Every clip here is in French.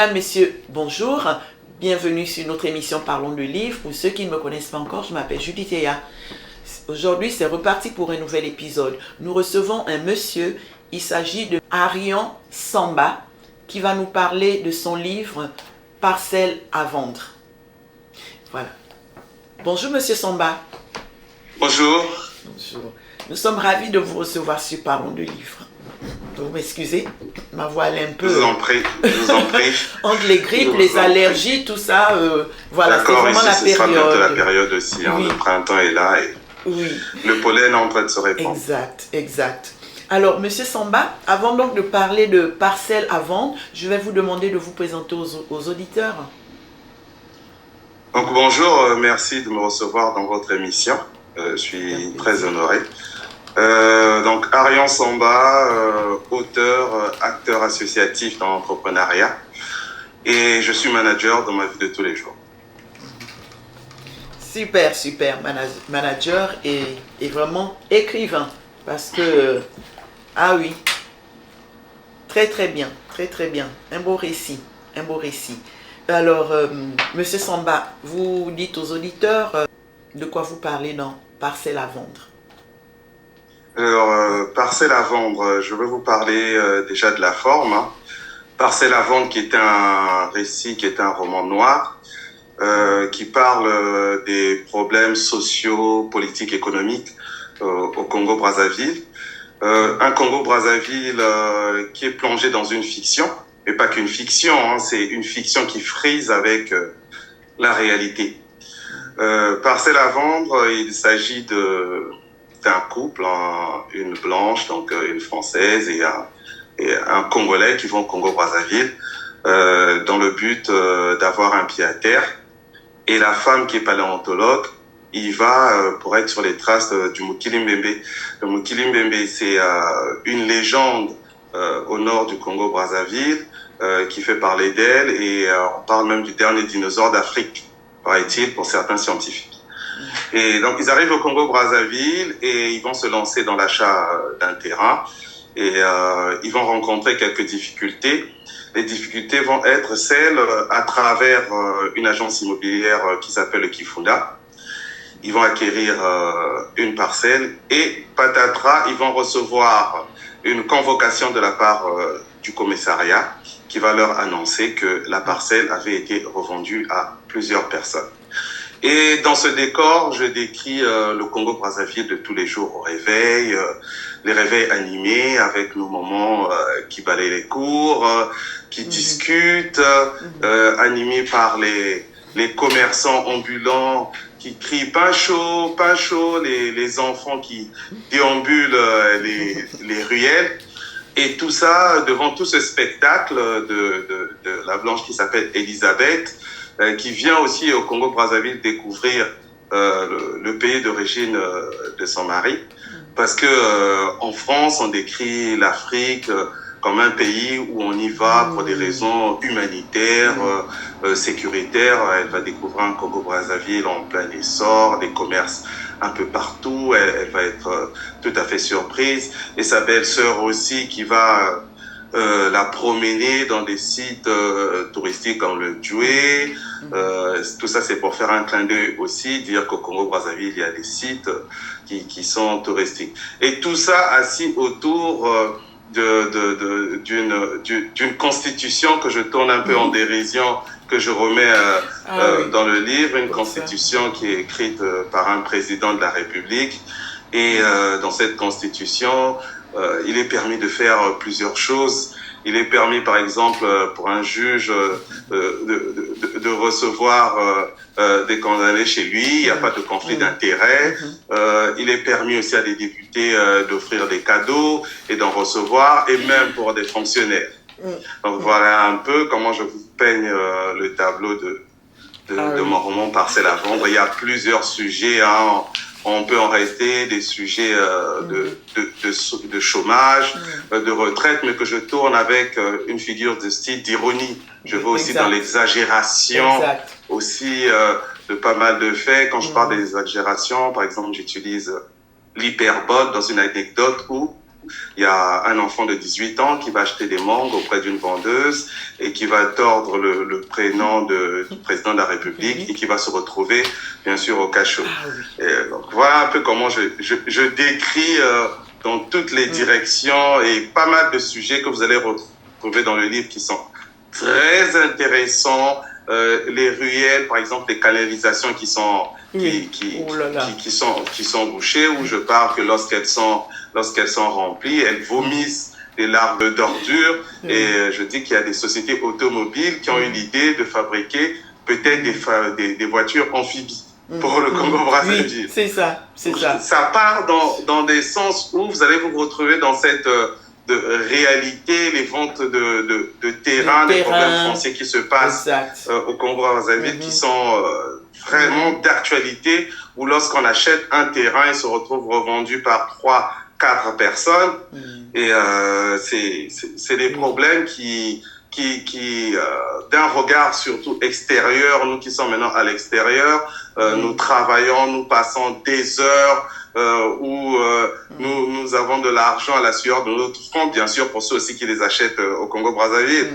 Mesdames, Messieurs, bonjour. Bienvenue sur notre émission Parlons de livres. Pour ceux qui ne me connaissent pas encore, je m'appelle Judith Eya. Aujourd'hui, c'est reparti pour un nouvel épisode. Nous recevons un monsieur, il s'agit de Arion Samba, qui va nous parler de son livre Parcelles à vendre. Voilà. Bonjour, monsieur Samba. Bonjour. Bonjour. Nous sommes ravis de vous recevoir sur Parlons de livres. Vous m'excusez, ma voix elle est un peu... Je vous en prie, Entre les grippes, les allergies, tout ça, voilà, c'est vraiment la période. Ce sera bientôt la période aussi, oui. Le printemps est là et oui. Le pollen est en train de se répandre. Exact. Alors, monsieur Samba, avant donc de parler de parcelles à vendre, je vais vous demander de vous présenter aux auditeurs. Donc bonjour, merci de me recevoir dans votre émission. Je suis très honoré. Donc Arion Samba, auteur, acteur associatif dans l'entrepreneuriat, et je suis manager dans ma vie de tous les jours. Super, manager et vraiment écrivain, parce que, ah oui, très bien, un beau récit. Alors, monsieur Samba, vous dites aux auditeurs de quoi vous parlez dans Parcelles à vendre. Alors, Parcelles à vendre, je vais vous parler déjà de la forme. Parcelles à vendre qui est un récit, qui est un roman noir, qui parle des problèmes sociaux, politiques, économiques au Congo-Brazzaville. Un Congo-Brazzaville qui est plongé dans une fiction, mais pas qu'une fiction, c'est une fiction qui frise avec la réalité. Parcelles à vendre, il s'agit d'un couple, une blanche, donc une française et un Congolais qui vont au Congo-Brazzaville dans le but d'avoir un pied à terre. Et la femme qui est paléontologue, il va pour être sur les traces du Mukili-Mbembe. Le Mukili-Mbembe, c'est une légende au nord du Congo-Brazzaville qui fait parler d'elle et on parle même du dernier dinosaure d'Afrique, paraît-il, pour certains scientifiques. Et donc, ils arrivent au Congo-Brazzaville et ils vont se lancer dans l'achat d'un terrain et ils vont rencontrer quelques difficultés. Les difficultés vont être celles à travers une agence immobilière qui s'appelle le Kifunda. Ils vont acquérir une parcelle et patatras, ils vont recevoir une convocation de la part du commissariat qui va leur annoncer que la parcelle avait été revendue à plusieurs personnes. Et dans ce décor, je décris le Congo-Brazzaville de tous les jours au réveil, les réveils animés avec nos mamans qui balayent les cours, qui discutent, animés par les commerçants ambulants qui crient pain chaud, les enfants qui déambulent les ruelles. Et tout ça, devant tout ce spectacle de la blanche qui s'appelle Elisabeth, qui vient aussi au Congo-Brazzaville découvrir le pays d'origine de son mari. Parce que en France, on décrit l'Afrique comme un pays où on y va pour des raisons humanitaires, sécuritaires. Elle va découvrir un Congo-Brazzaville en plein essor, des commerces un peu partout. Elle va être tout à fait surprise. Et sa belle-sœur aussi qui va la promener dans des sites touristiques comme le Djoué. Tout ça, c'est pour faire un clin d'œil aussi, dire qu'au Congo-Brazzaville, il y a des sites qui sont touristiques. Et tout ça assis autour d'une constitution que je tourne un peu en dérision, que je remets dans le livre, une constitution qui est écrite par un président de la République. Et dans cette constitution, il est permis de faire plusieurs choses. Il est permis, par exemple, pour un juge de recevoir des condamnés chez lui. Il n'y a pas de conflit d'intérêts. Il est permis aussi à des députés d'offrir des cadeaux et d'en recevoir, et même pour des fonctionnaires. Donc voilà un peu comment je vous peigne le tableau de mon roman Parcelles à vendre. Il y a plusieurs sujets, on peut en rester des sujets de chômage, de retraite, mais que je tourne avec une figure de style d'ironie. Je vais aussi dans l'exagération, aussi de pas mal de faits. Quand je parle des exagérations, par exemple, j'utilise l'hyperbole dans une anecdote où il y a un enfant de 18 ans qui va acheter des mangues auprès d'une vendeuse et qui va tordre le prénom du président de la République et qui va se retrouver, bien sûr, au cachot. Et donc, voilà un peu comment je décris dans toutes les directions et pas mal de sujets que vous allez retrouver dans le livre qui sont très intéressants. Les ruelles, par exemple, les canalisations qui sont bouchées, où je parle que lorsqu'elles sont remplies, elles vomissent des larves d'ordures. Et je dis qu'il y a des sociétés automobiles qui ont eu l'idée de fabriquer peut-être des voitures amphibies pour le Congo-Brazzaville. Oui, c'est ça. Ça part dans des sens où vous allez vous retrouver dans cette de réalité, les ventes de terrain, les problèmes fonciers qui se passent au Congo-Brazzaville qui sont vraiment d'actualité, où lorsqu'on achète un terrain, il se retrouve revendu par 3-4 personnes. Et c'est des problèmes qui d'un regard surtout extérieur, nous qui sommes maintenant à l'extérieur, nous travaillons, nous passons des heures où nous avons de l'argent à la sueur de notre front, bien sûr pour ceux aussi qui les achètent au Congo-Brazzaville.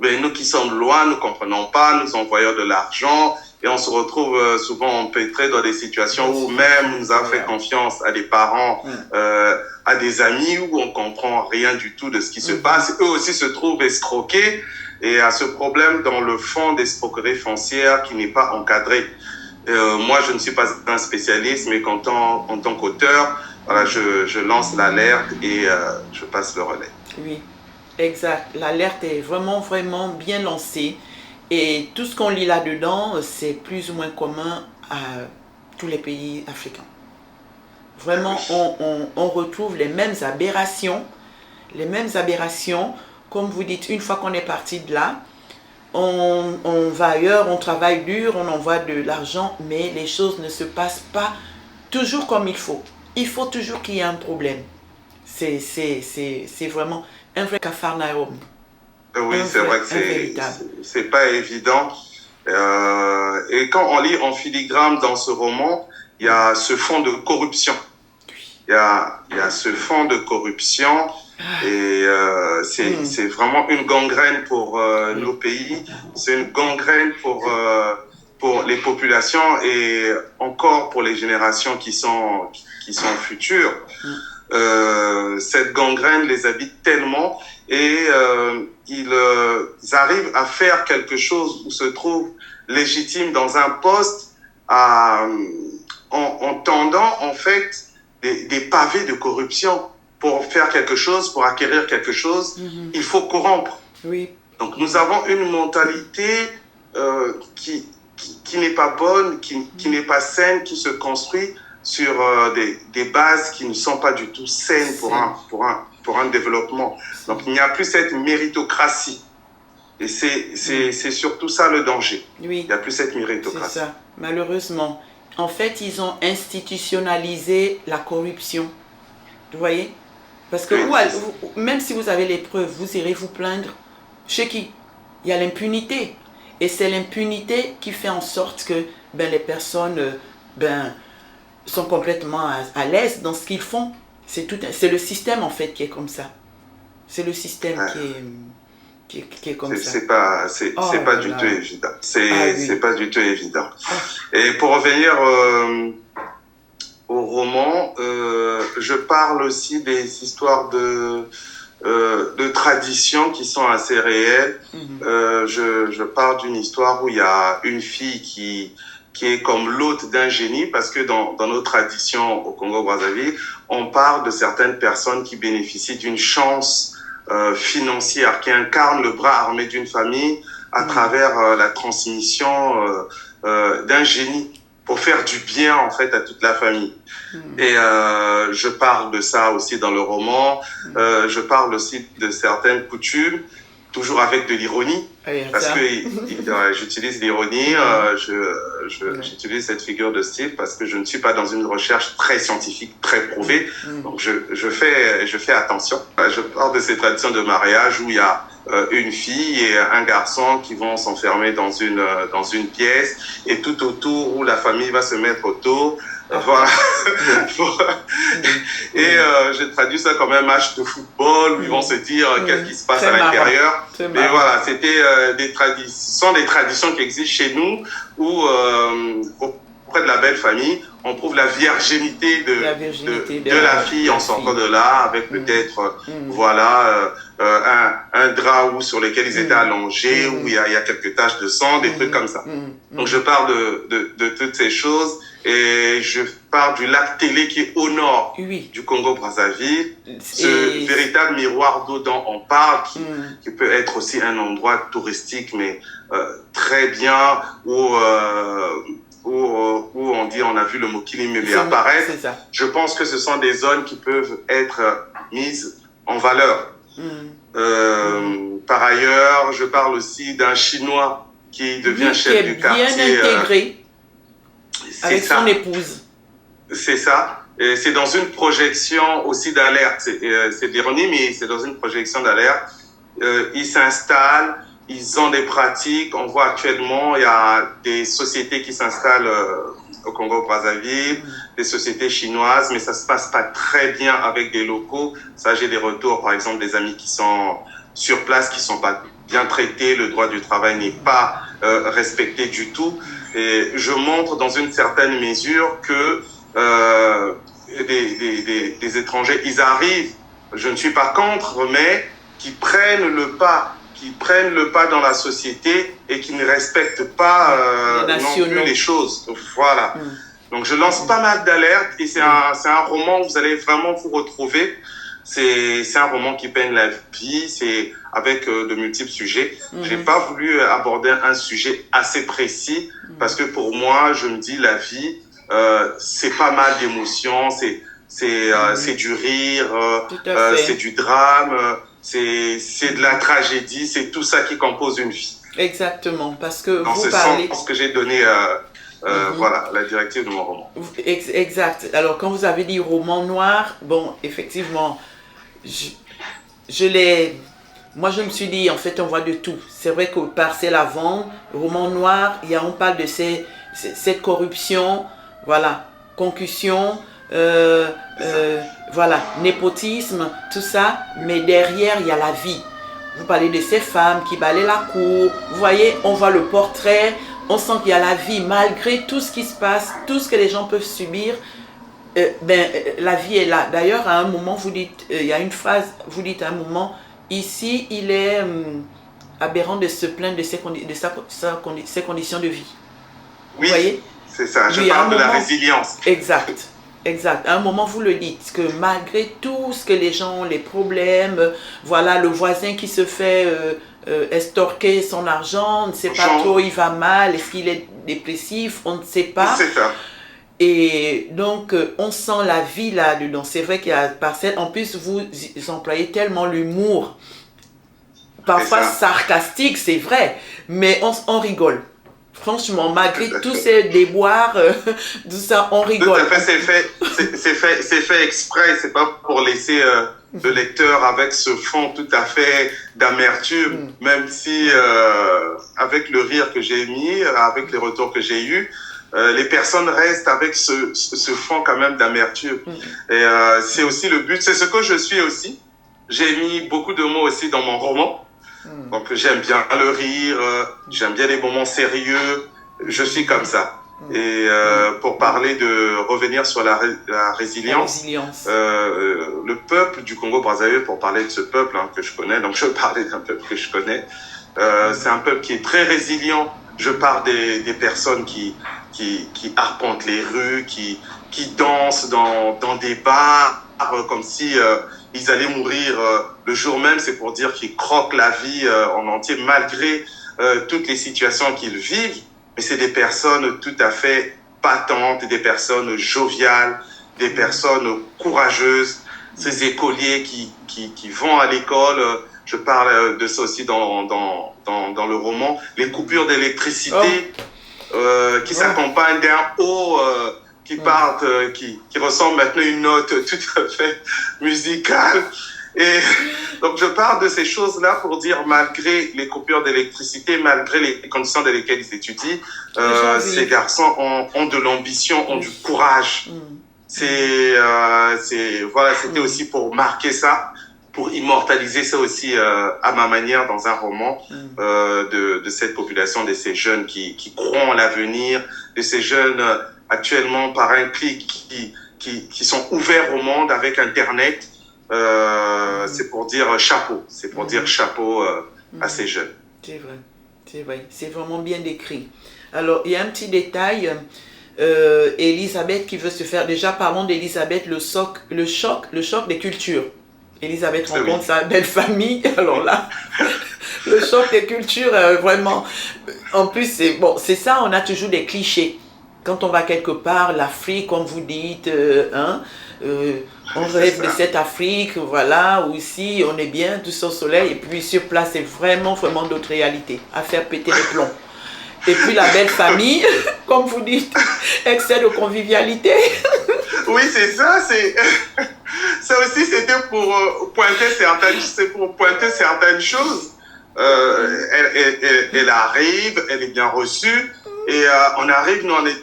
Mais nous qui sommes loin, nous comprenons pas, nous envoyons de l'argent et on se retrouve souvent empêtrés dans des situations où même nous avons fait confiance à des parents, à des amis, où on comprend rien du tout de ce qui se passe. Eux aussi se trouvent escroqués et à ce problème dans le fond d'escroquerie foncière qui n'est pas encadré. Moi, je ne suis pas un spécialiste, mais en tant qu'auteur, voilà, je lance l'alerte et je passe le relais. Oui, exact. L'alerte est vraiment, vraiment bien lancée. Et tout ce qu'on lit là-dedans, c'est plus ou moins commun à tous les pays africains. Vraiment, on retrouve les mêmes aberrations. Comme vous dites, une fois qu'on est parti de là, on va ailleurs, on travaille dur, on envoie de l'argent, mais les choses ne se passent pas toujours comme il faut. Il faut toujours qu'il y ait un problème. C'est vraiment un vrai capharnaüm. Oui, c'est vrai que c'est pas évident. Et quand on lit en filigrane dans ce roman, il y a ce fond de corruption. Il y a ce fond de corruption et c'est vraiment une gangrène pour nos pays. C'est une gangrène pour les populations et encore pour les générations qui sont futures. Cette gangrène les habite tellement et ils arrivent à faire quelque chose où se trouvent légitimes dans un poste en tendant en fait des pavés de corruption. Pour faire quelque chose, pour acquérir quelque chose, il faut corrompre. Oui. Donc nous avons une mentalité qui n'est pas bonne, qui n'est pas saine, qui se construit sur des bases qui ne sont pas du tout saines pour un développement. Donc il n'y a plus cette méritocratie. Et c'est surtout ça le danger. Oui. Il n'y a plus cette méritocratie. C'est ça, malheureusement. En fait, ils ont institutionnalisé la corruption. Vous voyez ? Parce que même si vous avez les preuves, vous irez vous plaindre chez qui ? Il y a l'impunité. Et c'est l'impunité qui fait en sorte que les personnes sont complètement à l'aise dans ce qu'ils font. C'est le système en fait qui est comme ça. C'est le système qui est comme ça. C'est pas du tout évident. C'est pas du tout évident. Et pour revenir au roman, je parle aussi des histoires de traditions qui sont assez réelles. Je parle d'une histoire où il y a une fille qui est comme l'hôte d'un génie, parce que dans nos traditions au Congo-Brazzaville, on parle de certaines personnes qui bénéficient d'une chance financière, qui incarnent le bras armé d'une famille à travers la transmission d'un génie, pour faire du bien en fait à toute la famille. Et je parle de ça aussi dans le roman. Je parle aussi de certaines coutumes, toujours avec de l'ironie, parce que j'utilise l'ironie, j'utilise cette figure de style parce que je ne suis pas dans une recherche très scientifique, très prouvée. Donc je fais attention. Je parle de ces traditions de mariage où il y a une fille et un garçon qui vont s'enfermer dans une pièce, et tout autour, où la famille va se mettre autour, Voilà. Et j'ai traduit ça comme un match de football où ils vont se dire qu'est-ce qui se passe à l'intérieur. Mais voilà, c'était des traditions qui existent chez nous où auprès de la belle famille, on prouve la virginité de la fille en sortant de là avec peut-être voilà un drap sur lequel ils étaient allongés où il y a quelques taches de sang, des trucs comme ça. Donc je parle de toutes ces choses. Et je parle du lac Télé qui est au nord du Congo-Brazzaville. Ce véritable miroir d'eau dont on parle, qui peut être aussi un endroit touristique, mais très bien, où on dit, on a vu le mot Kilimele apparaître. Je pense que ce sont des zones qui peuvent être mises en valeur. Par ailleurs, je parle aussi d'un Chinois qui devient chef du quartier. Bien intégré. Avec son épouse. C'est ça. Et c'est dans une projection aussi d'alerte. C'est l'ironie, mais c'est dans une projection d'alerte. Ils s'installent, ils ont des pratiques. On voit actuellement, il y a des sociétés qui s'installent au Congo-Brazzaville, des sociétés chinoises, mais ça se passe pas très bien avec des locaux. Ça, j'ai des retours, par exemple, des amis qui sont sur place, qui sont pas bien traités. Le droit du travail n'est pas respecté du tout. Et je montre dans une certaine mesure que des étrangers, ils arrivent, je ne suis pas contre, mais qui prennent le pas dans la société et qui ne respectent pas non plus les choses. Voilà. Donc je lance pas mal d'alertes et c'est un roman où vous allez vraiment vous retrouver. C'est un roman qui peigne la vie, c'est avec de multiples sujets. J'ai pas voulu aborder un sujet assez précis parce que pour moi, je me dis la vie, c'est pas mal d'émotions, c'est du rire, c'est du drame, c'est de la tragédie, c'est tout ça qui compose une vie. Exactement, parce que dans vous parlez... Dans ce que j'ai donné, voilà, la directive de mon roman. Exact. Alors, quand vous avez dit roman noir, bon, effectivement, moi, je me suis dit, en fait, on voit de tout. C'est vrai que Parcelle Avant, roman noir, on parle de cette corruption, voilà, concussion, voilà, népotisme, tout ça. Mais derrière, il y a la vie. Vous parlez de ces femmes qui balaient la cour. Vous voyez, on voit le portrait. On sent qu'il y a la vie, malgré tout ce qui se passe, tout ce que les gens peuvent subir. La vie est là. D'ailleurs, à un moment, vous dites, il y a une phrase, vous dites à un moment, ici, il est aberrant de se plaindre de ses conditions de vie. Oui, vous voyez? C'est ça. Je parle de la résilience. Exact. À un moment, vous le dites, que malgré tout ce que les gens, les problèmes, voilà, le voisin qui se fait estorquer son argent, on ne sait pas trop, il va mal, est-ce qu'il est dépressif, on ne sait pas. C'est ça. Et donc, on sent la vie là-dedans. C'est vrai qu'il y a Parcelle. En plus, vous employez tellement l'humour, parfois sarcastique, c'est vrai, mais on rigole. Franchement, malgré tous ces déboires, tout ça, on rigole. Tout à fait, c'est fait exprès. C'est pas pour laisser le lecteur avec ce fond tout à fait d'amertume, même si avec le rire que j'ai mis, avec les retours que j'ai eus, les personnes restent avec ce fond quand même d'amertume. Et c'est aussi le but. C'est ce que je suis aussi. J'ai mis beaucoup de mots aussi dans mon roman. Donc j'aime bien le rire, j'aime bien les moments sérieux, je suis comme ça. Et pour parler revenir sur la résilience, le peuple du Congo-Brazzaville, pour parler de ce peuple que je connais, donc je parlais d'un peuple que je connais, c'est un peuple qui est très résilient. Je parle des personnes qui arpentent les rues, qui dansent dans des bars comme si ils allaient mourir le jour même. C'est pour dire qu'ils croquent la vie en entier malgré toutes les situations qu'ils vivent. Mais c'est des personnes tout à fait patentes, des personnes joviales, des personnes courageuses, ces écoliers qui vont à l'école. Je parle de ça aussi dans le roman. Les coupures d'électricité qui s'accompagnent d'un haut qui ressemble maintenant à une note tout à fait musicale. Et donc, je parle de ces choses-là pour dire, malgré les coupures d'électricité, malgré les conditions dans lesquelles ils étudient, ces garçons ont de l'ambition, ont du courage. Voilà, c'était aussi pour marquer ça, pour immortaliser ça aussi à ma manière dans un roman de cette population, de ces jeunes qui croient en l'avenir, de ces jeunes actuellement par un clic qui sont ouverts au monde avec Internet. C'est pour dire chapeau, à ces jeunes. C'est vrai, c'est vraiment bien décrit. Alors, il y a un petit détail, Elisabeth qui veut se faire, déjà parlons d'Elisabeth, le choc des cultures. Elisabeth rencontre sa belle famille, alors là, le choc des cultures, vraiment, en plus, c'est ça, on a toujours des clichés. Quand on va quelque part, l'Afrique, comme vous dites, on rêve de cette Afrique, voilà, où ici on est bien, tout au soleil, et puis sur place, c'est vraiment d'autres réalités, à faire péter les plombs. Et puis la belle famille, comme vous dites, excès de convivialité. Oui, c'est ça, ça aussi c'était pour pointer certaines choses. Elle arrive, elle est bien reçue. Et on arrive, nous on est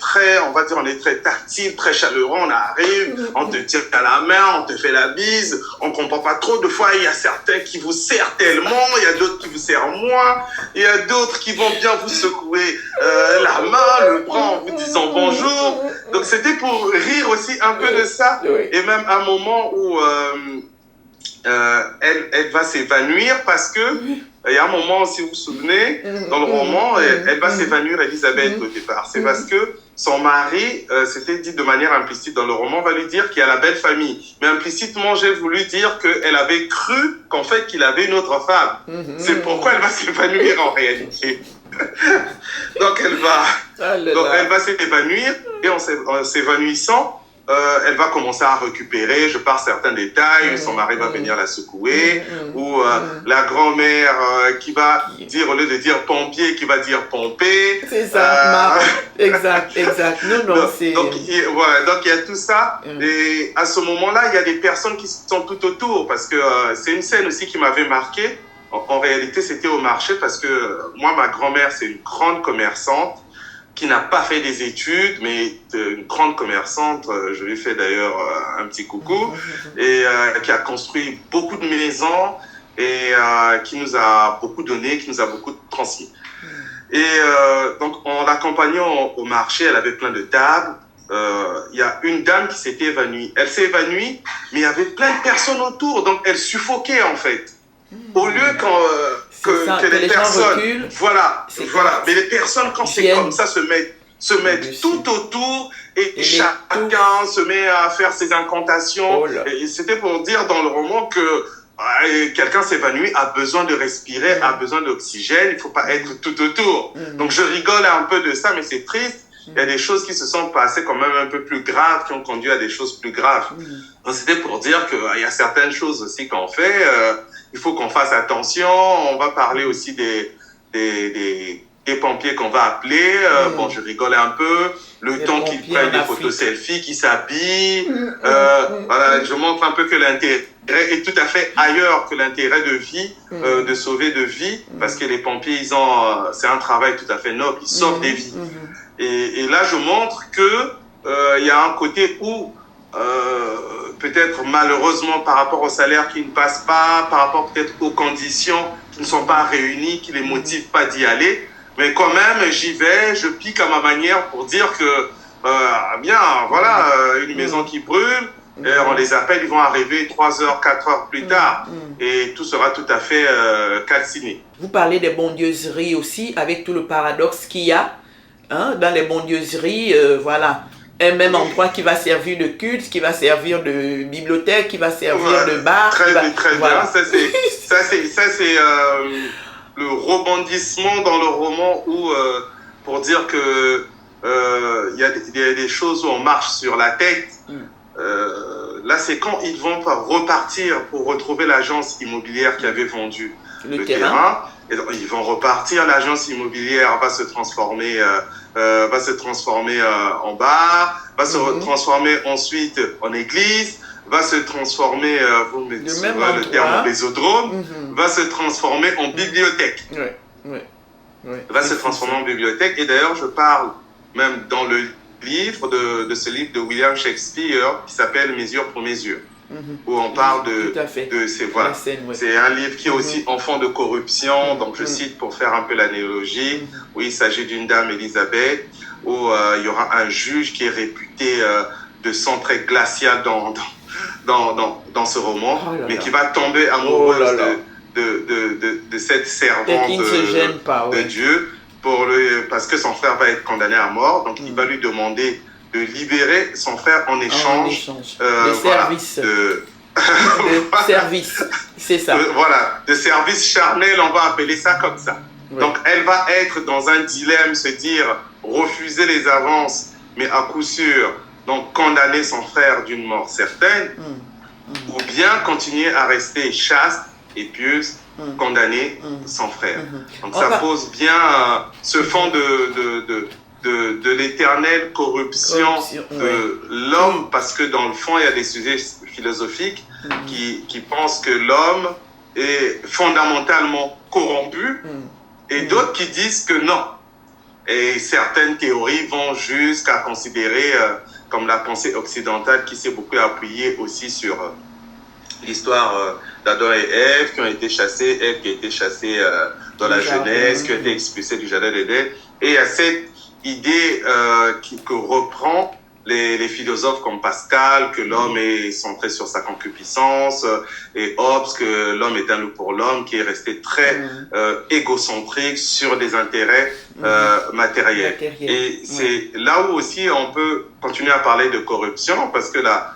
très tactile, très chaleureux, on arrive, on te tire à la main, on te fait la bise, on comprend pas trop, des fois il y a certains qui vous serrent tellement, il y a d'autres qui vous serrent moins, il y a d'autres qui vont bien vous secouer la main, le bras en vous disant bonjour. Donc c'était pour rire aussi un peu de ça, et même un moment où elle va s'évanouir parce que il y a un moment, si vous vous souvenez, dans le roman, elle va s'évanouir, Elisabeth, au départ. C'est parce que son mari, c'était dit de manière implicite dans le roman, va lui dire qu'il y a la belle famille. Mais implicitement, j'ai voulu dire qu'elle avait cru qu'en fait, qu'il avait une autre femme. C'est pourquoi elle va s'évanouir en réalité. Donc, elle va s'évanouir, et en s'évanouissant, elle va commencer à récupérer, je pars certains détails, son mari va venir la secouer, ou la grand-mère qui va dire, au lieu de dire pompier, qui va dire pompé. C'est ça, exact. Non, c'est... Donc, il y a tout ça, et à ce moment-là, il y a des personnes qui sont tout autour, parce que c'est une scène aussi qui m'avait marqué. En réalité, c'était au marché, parce que moi, ma grand-mère, c'est une grande commerçante, qui n'a pas fait des études, mais une grande commerçante, je lui fais d'ailleurs un petit coucou, et qui a construit beaucoup de maisons, et qui nous a beaucoup donné, qui nous a beaucoup transmis. Et donc, en l'accompagnant au marché, elle avait plein de tables, il y a une dame qui s'était évanouie. Elle s'est évanouie, mais il y avait plein de personnes autour, donc elle suffoquait en fait. Au lieu que les personnes, voilà, mais les personnes quand c'est comme ça se mettent tout autour et chacun se met à faire ses incantations. Et c'était pour dire dans le roman que quelqu'un s'évanouit, a besoin de respirer, a besoin d'oxygène, il faut pas être tout autour. Donc je rigole un peu de ça, mais c'est triste. Il y a des choses qui se sont passées quand même un peu plus graves, qui ont conduit à des choses plus graves. Donc c'était pour dire qu'il y a certaines choses aussi qu'on fait. Il faut qu'on fasse attention. On va parler aussi des pompiers qu'on va appeler. Bon, je rigole un peu. Le temps qu'ils prennent des photos selfies, qu'ils s'habillent. Voilà, je montre un peu que l'intérêt est tout à fait ailleurs que l'intérêt de vie, de sauver de vie, parce que les pompiers, c'est un travail tout à fait noble. Ils sauvent des vies. Et là, je montre que il y a un côté où peut-être malheureusement par rapport au salaire qui ne passe pas, par rapport peut-être aux conditions qui ne sont pas réunies, qui ne les motivent pas d'y aller, mais quand même j'y vais, je pique à ma manière pour dire que bien, voilà, une maison qui brûle, on les appelle, ils vont arriver 3 heures, 4 heures plus tard, et tout sera tout à fait calciné. Vous parlez des bondieuseries aussi, avec tout le paradoxe qu'il y a dans les bondieuseries, voilà. Un même endroit qui va servir de culte, qui va servir de bibliothèque, qui va servir de bar. Très bien. Ça, c'est le rebondissement dans le roman où, pour dire que il y a des choses où on marche sur la tête. Là, c'est quand ils vont repartir pour retrouver l'agence immobilière qui avait vendu le terrain. Et donc, ils vont repartir, l'agence immobilière va se transformer en bar, va se transformer ensuite en église, va se transformer, vous me Le dites même le terme endroit. bésodrome, va se transformer en bibliothèque. Va se transformer en bibliothèque. Et d'ailleurs, je parle même dans le livre de ce livre de William Shakespeare qui s'appelle Mesure pour mesure, où on parle voilà. C'est un livre qui est aussi enfant de corruption. Donc, je cite pour faire un peu l'analogie, où il s'agit d'une dame, Élisabeth, où il y aura un juge qui est réputé de sang très glacial dans ce roman, mais qui va tomber amoureuse de cette servante de Dieu parce que son frère va être condamné à mort. Donc, il va lui demander de libérer son frère en échange de service. Service, c'est ça. De service charnel, on va appeler ça comme ça. Donc, elle va être dans un dilemme, se dire refuser les avances, mais à coup sûr, donc condamner son frère d'une mort certaine, ou bien continuer à rester chaste et pieuse, condamner son frère. Donc, ça pose bien ce fond de l'éternelle corruption de l'homme, parce que dans le fond, il y a des sujets philosophiques qui pensent que l'homme est fondamentalement corrompu, et d'autres qui disent que non. Et certaines théories vont jusqu'à considérer, comme la pensée occidentale qui s'est beaucoup appuyée aussi sur l'histoire d'Adam et Ève qui ont été chassés, Ève qui a été chassée dans la Genèse, qui a été expulsée du jardin d'Éden. Et il y a cette idée que reprend les philosophes comme Pascal, que l'homme est centré sur sa concupiscence, et Hobbes, que l'homme est un loup pour l'homme, qui est resté très égocentrique sur des intérêts matériels. Et c'est là où aussi on peut continuer à parler de corruption, parce que la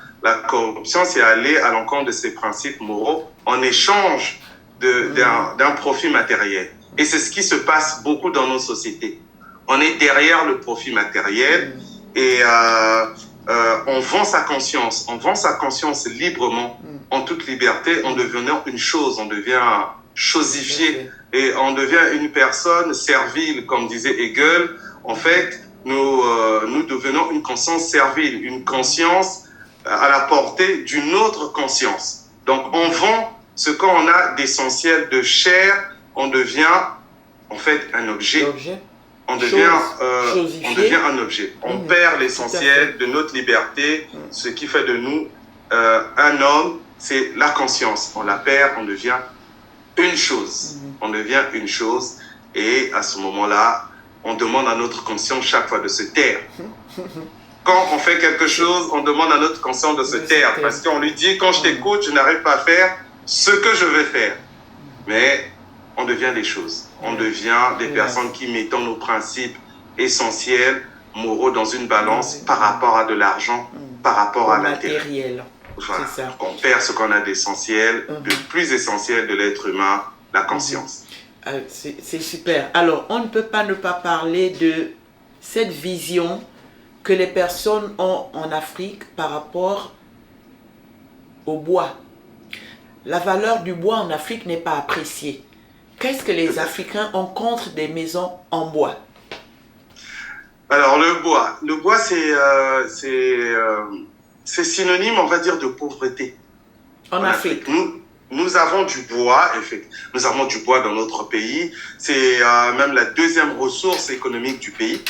corruption, c'est aller à l'encontre de ces principes moraux en échange d'un profit matériel. Et c'est ce qui se passe beaucoup dans nos sociétés. On est derrière le profit matériel et on vend sa conscience librement, en toute liberté, en devenant une chose, on devient chosifié et on devient une personne servile, comme disait Hegel. En fait, nous devenons une conscience servile, une conscience à la portée d'une autre conscience. Donc, on vend ce qu'on a d'essentiel, de chair, on devient en fait un objet. On devient un objet. On perd l'essentiel de notre liberté, ce qui fait de nous un homme, c'est la conscience. On la perd, on devient une chose. On devient une chose, et à ce moment-là, on demande à notre conscience chaque fois de se taire. Quand on fait quelque chose, on demande à notre conscience de se taire, parce qu'on lui dit, quand je t'écoute, je n'arrive pas à faire ce que je veux faire. Mais on devient des choses. On devient des personnes qui mettent nos principes essentiels, moraux, dans une balance par rapport à de l'argent, par rapport à l'intérêt. Voilà. On perd ce qu'on a d'essentiel, de plus essentiel de l'être humain, la conscience. C'est super. Alors, on ne peut pas ne pas parler de cette vision que les personnes ont en Afrique par rapport au bois. La valeur du bois en Afrique n'est pas appréciée. Qu'est-ce que les Africains ont contre des maisons en bois? Alors, le bois, c'est synonyme, on va dire, de pauvreté. En Afrique. Nous avons du bois, nous avons du bois dans notre pays. C'est même la deuxième ressource économique du pays,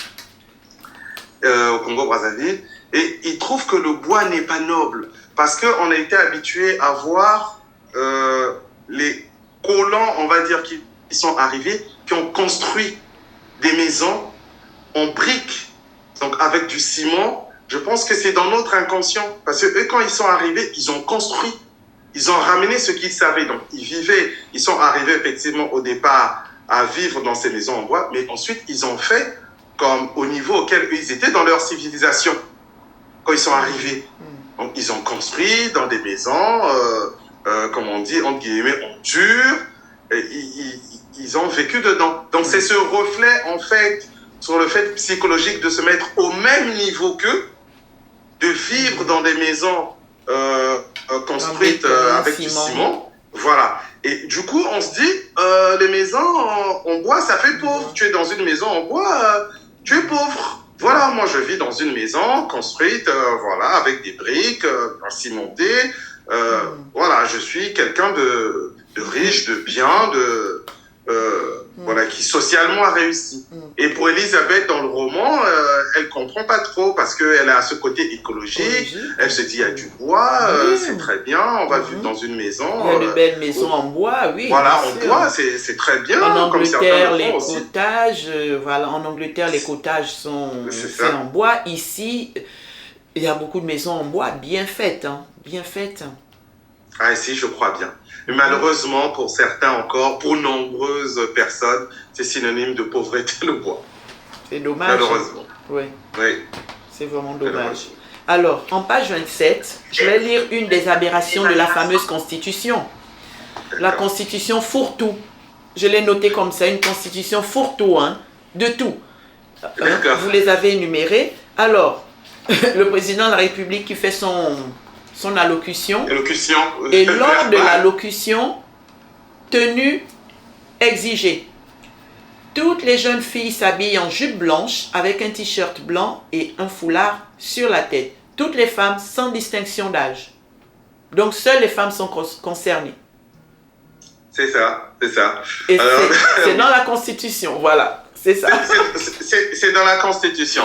au Congo-Brazzaville. Et ils trouvent que le bois n'est pas noble, parce qu'on a été habitué à voir les colons, on va dire, qui sont arrivés, qui ont construit des maisons en briques, donc avec du ciment. Je pense que c'est dans notre inconscient, parce que eux, quand ils sont arrivés, ils ont construit, ils ont ramené ce qu'ils savaient. Donc, ils sont arrivés effectivement au départ à vivre dans ces maisons en bois, mais ensuite, ils ont fait comme au niveau auquel ils étaient dans leur civilisation, quand ils sont arrivés. Donc, ils ont construit dans des maisons, comme on dit, entre guillemets, en dur, et ils ont vécu dedans. Donc, c'est ce reflet, en fait, sur le fait psychologique de se mettre au même niveau qu'eux, de vivre dans des maisons construites avec du ciment. Voilà. Et du coup, on se dit, les maisons en bois, ça fait pauvre. Tu es dans une maison en bois, tu es pauvre. Voilà, moi je vis dans une maison construite, voilà, avec des briques, cimentées. Voilà, je suis quelqu'un de riche, de bien, voilà, qui socialement a réussi. Et pour Elisabeth, dans le roman, elle comprend pas trop parce qu'elle a ce côté écologique. Elle se dit, il y a du bois, c'est très bien, on va vivre dans une maison. Il y a de belles maisons en bois, oui. Voilà, en bois, c'est très bien. En Angleterre, les aussi. cottages, voilà, en Angleterre, les cottages sont faits en bois. Ici, il y a beaucoup de maisons en bois bien faites, hein, bien faites. Ah, si, je crois bien. Mais malheureusement, pour certains encore, pour nombreuses personnes, c'est synonyme de pauvreté le bois. C'est dommage. Malheureusement. Oui. Oui. C'est vraiment dommage. Alors, en page 27, je vais lire une des aberrations de la fameuse Constitution. La Constitution fourre-tout. Je l'ai noté comme ça, une Constitution fourre-tout, hein, de tout. Vous les avez énumérés. Alors, le président de la République qui fait son allocution. Et lors de l'allocution, tenue exigée. Toutes les jeunes filles s'habillent en jupe blanche avec un t-shirt blanc et un foulard sur la tête. Toutes les femmes sans distinction d'âge. Donc seules les femmes sont concernées. C'est ça, c'est ça. Et c'est dans la Constitution, voilà, c'est ça. C'est dans la Constitution.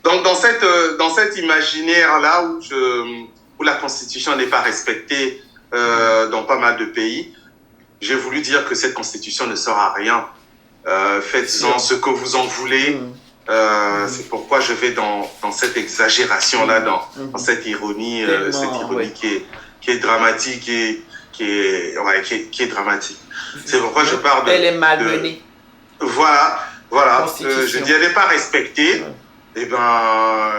Donc dans cet imaginaire-là où la Constitution n'est pas respectée dans pas mal de pays, j'ai voulu dire que cette Constitution ne sert à rien. Faites-en ce que vous en voulez. C'est pourquoi je vais dans cette exagération-là, dans cette ironie, qui est dramatique et qui est dramatique. C'est pourquoi je parle de... Elle est malmenée. Voilà. Je dis, elle n'est pas respectée. Eh ben,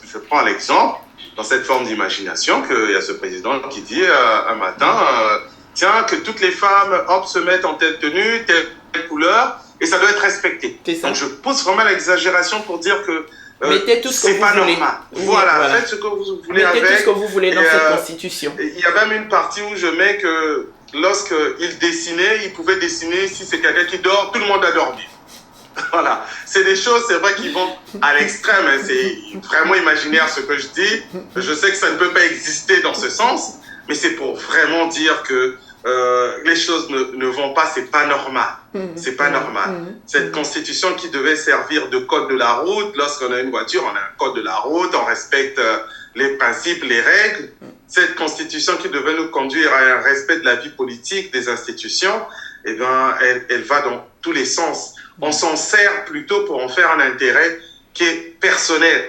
je prends l'exemple, dans cette forme d'imagination, qu'il y a ce président qui dit un matin, tiens, que toutes les femmes, hop, se mettent en telle tenue, telle couleur, et ça doit être respecté. Donc je pousse vraiment l'exagération pour dire que c'est pas normal. Voilà, faites ce que vous voulez avec. Mettez tout ce que vous voulez dans cette Constitution. Il y a même une partie où je mets que lorsqu'il dessinait, il pouvait dessiner, si c'est quelqu'un qui dort, tout le monde a dormi. Voilà, c'est des choses, c'est vrai, qui vont à l'extrême. Hein. C'est vraiment imaginaire ce que je dis. Je sais que ça ne peut pas exister dans ce sens, mais c'est pour vraiment dire que les choses ne vont pas, c'est pas normal. C'est pas normal. Cette constitution qui devait servir de code de la route, lorsqu'on a une voiture, on a un code de la route, on respecte les principes, les règles. Cette constitution qui devait nous conduire à un respect de la vie politique, des institutions, eh ben, elle va dans tous les sens. On s'en sert plutôt pour en faire un intérêt qui est personnel.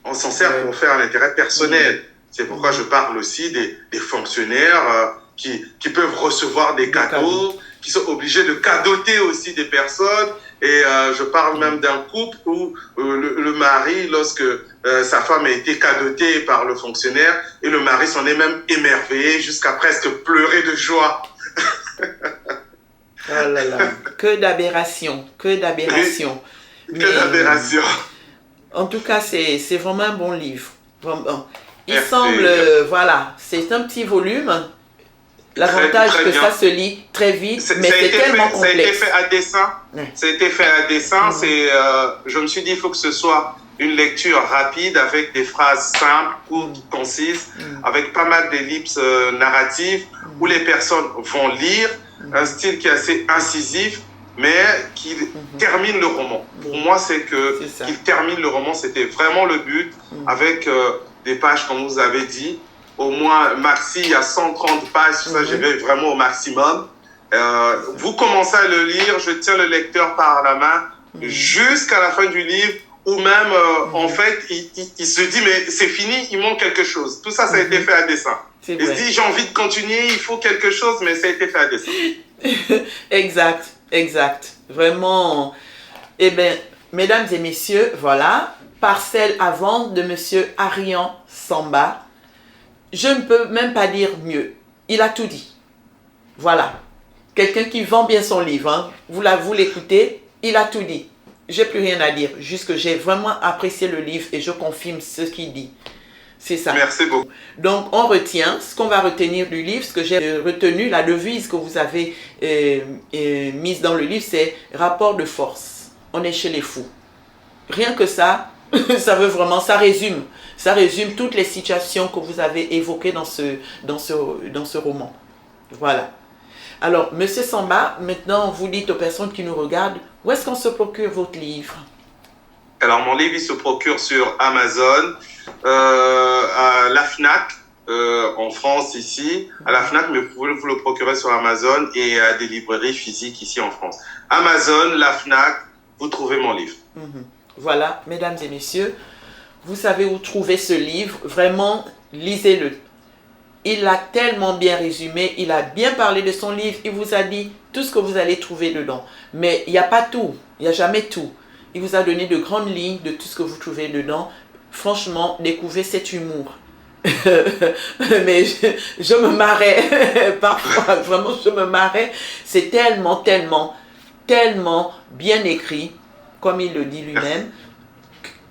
On s'en sert pour faire un intérêt personnel. C'est pourquoi je parle aussi des fonctionnaires qui peuvent recevoir des cadeaux, qui sont obligés de cadoter aussi des personnes. Et je parle même d'un couple où le mari, lorsque sa femme a été cadotée par le fonctionnaire, et le mari s'en est même émerveillé jusqu'à presque pleurer de joie. Oh là là, que d'aberration, que d'aberration. Que d'aberration. En tout cas, c'est vraiment un bon livre. Il semble, voilà, c'est un petit volume. L'avantage que ça se lit très vite, mais c'est tellement complexe. Ça a été fait à dessein. Ça a été fait à dessein. Je me suis dit, il faut que ce soit une lecture rapide avec des phrases simples, courtes, concises, avec pas mal d'ellipses narratives où les personnes vont lire. Un style qui est assez incisif, mais qui termine le roman. Pour moi, c'est qu'il termine le roman. C'était vraiment le but, avec des pages, comme vous avez dit. Au moins, maxi, il y a 130 pages. Ça, je vais vraiment au maximum. Vous commencez à le lire, je tiens le lecteur par la main jusqu'à la fin du livre, ou même, en fait, il se dit, mais c'est fini, il manque quelque chose. Tout ça, ça a été fait à dessein. Il se dit, j'ai envie de continuer, il faut quelque chose, mais ça a été fait à dessein. Exact. Vraiment. Eh bien, mesdames et messieurs, voilà, Parcelle à vendre de monsieur Arian Samba. Je ne peux même pas dire mieux. Il a tout dit. Voilà. Quelqu'un qui vend bien son livre. Hein. Vous l'écoutez, il a tout dit. J'ai plus rien à dire. Juste que j'ai vraiment apprécié le livre et je confirme ce qu'il dit. C'est ça. Merci beaucoup. Donc, on retient ce qu'on va retenir du livre. Ce que j'ai retenu, la devise que vous avez mise dans le livre, c'est rapport de force. On est chez les fous. Rien que ça, Ça veut vraiment, ça résume toutes les situations que vous avez évoquées dans ce roman. Voilà. Alors, Monsieur Samba, maintenant, vous dites aux personnes qui nous regardent, où est-ce qu'on se procure votre livre? Alors, mon livre, il se procure sur Amazon, à la FNAC, en France, ici, à la FNAC, mais vous pouvez vous le procurer sur Amazon et à des librairies physiques ici en France. Amazon, la FNAC, vous trouvez mon livre. Voilà, mesdames et messieurs, vous savez où trouver ce livre. Vraiment, lisez-le. Il l'a tellement bien résumé, il a bien parlé de son livre, il vous a dit tout ce que vous allez trouver dedans. Mais il n'y a pas tout, il n'y a jamais tout. Il vous a donné de grandes lignes de tout ce que vous trouvez dedans. Franchement, découvrez cet humour. Mais je me marrais parfois, vraiment je me marrais. C'est tellement bien écrit, comme il le dit lui-même.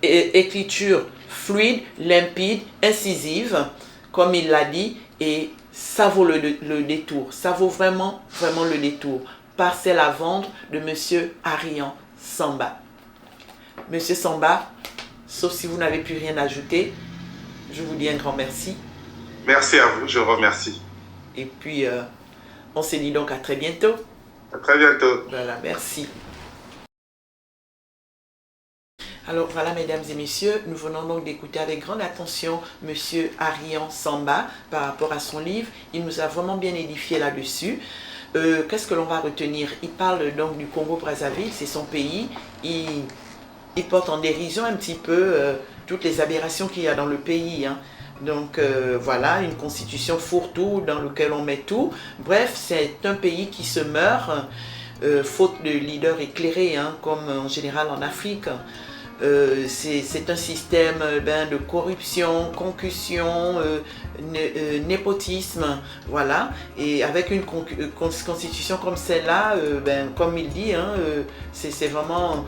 Écriture fluide, limpide, incisive, comme il l'a dit, et ça vaut le détour. Ça vaut vraiment le détour. Parcelle à vendre de Monsieur Arian Samba. Monsieur Samba, sauf si vous n'avez plus rien à ajouter, je vous dis un grand merci. Merci à vous, je vous remercie. Et puis, on se dit donc à très bientôt. À très bientôt. Voilà, merci. Alors voilà, mesdames et messieurs, nous venons donc d'écouter avec grande attention Monsieur Arian Samba par rapport à son livre. Il nous a vraiment bien édifié là-dessus. Qu'est-ce que l'on va retenir? Il parle donc du Congo-Brazzaville, c'est son pays. Il porte en dérision un petit peu toutes les aberrations qu'il y a dans le pays. Donc voilà, une constitution fourre-tout dans laquelle on met tout. Bref, c'est un pays qui se meurt, faute de leaders éclairés, comme en général en Afrique. C'est un système de corruption, concussion, népotisme, voilà. Et avec une constitution comme celle-là, comme il dit, c'est vraiment,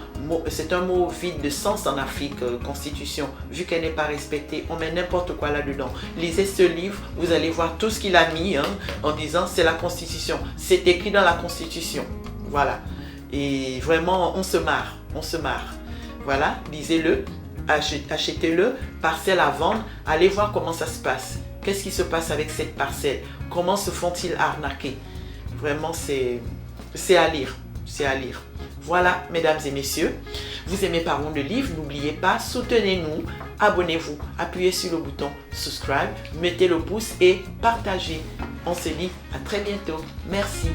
c'est un mot vide de sens en Afrique, constitution. Vu qu'elle n'est pas respectée, on met n'importe quoi là-dedans. Lisez ce livre, vous allez voir tout ce qu'il a mis en disant c'est la constitution. C'est écrit dans la constitution, voilà. Et vraiment, on se marre. Voilà, lisez-le, achetez-le, parcelle à vendre, allez voir comment ça se passe. Qu'est-ce qui se passe avec cette parcelle? Comment se font-ils arnaquer? Vraiment, c'est à lire, Voilà, mesdames et messieurs, vous aimez Parlons de livres, n'oubliez pas, soutenez-nous, abonnez-vous, appuyez sur le bouton subscribe, mettez le pouce et partagez. On se dit à très bientôt. Merci.